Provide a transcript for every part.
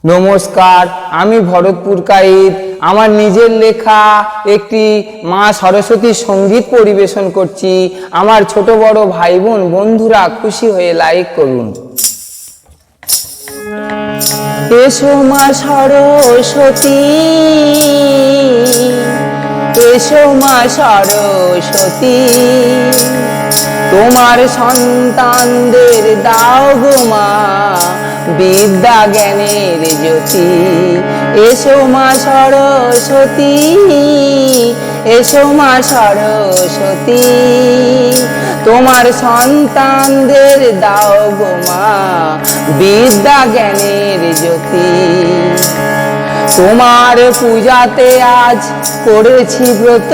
নমস্কার, আমি ভরতপুর কাইত আমার নিজের লেখা একটি মা সরস্বতীর সঙ্গীত পরিবেশন করছি। আমার ছোট বড় ভাই বোন বন্ধুরা খুশি হয়ে লাইক করুন। এসো মা সরস্বতী, এসো মা সরস্বতী, তোমার সন্তানদের দাও গো মা বিদ্যা জ্ঞানের জ্যোতি। এসো মা সরস্বতী, এসো মা সরস্বতী, তোমার সন্তানদের দাও গো মা বিদ্যা জ্ঞানের জ্যোতি। তোমার পূজাতে আজ করেছি ব্রত,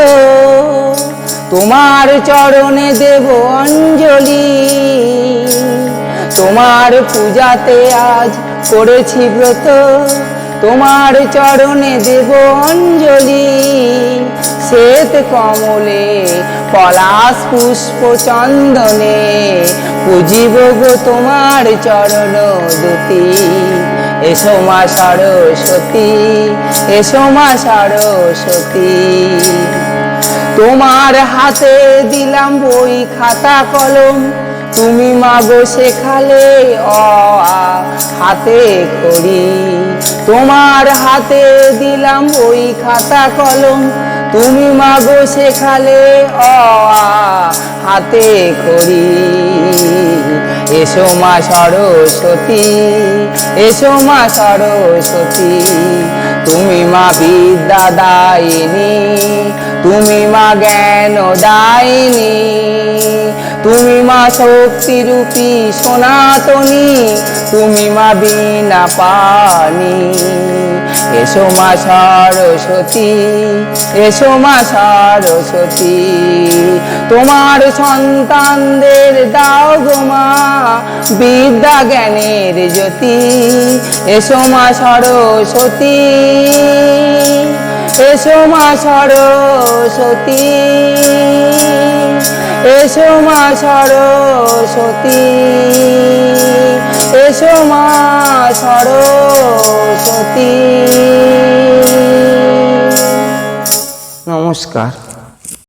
তোমার চরণে দেব অঞ্জলি। তোমার পূজাতে আজ করেছি ব্রত, তোমার চরণে দেব অঞ্জলি। শ্বেত কমলে পলাশ পুষ্প চন্দনে পুজিব গো তোমার চরণ দুটি। এসো মা সরস্বতী, এসো মা সরস্বতী, তোমার হাতে দিলাম বই খাতা কলম, তুমি মাগো শেখালে অ আ হাতে খড়ি। তোমার হাতে দিলাম বই খাতা কলম, তুমি মাগো শেখালে অ আ হাতে খড়ি। এসো মা সরস্বতী, এসো মা সরস্বতী, তুমি মা বিদ্যা দায়িনী, তুমি মা জ্ঞান দায়িনী, তুমি মা শক্তিরূপী সনাতনী, তুমি মা বিনা পানি। এসো মা সরস্বতী, এসো মা সরস্বতী, তোমার সন্তানদের দাও গো মা বিদ্যা জ্ঞানের জ্যোতি। এসো মা সরস্বতী, এসো মা সরস্বতী, এসো মা সরস্বতী, এসো মা সরস্বতী। নমস্কার।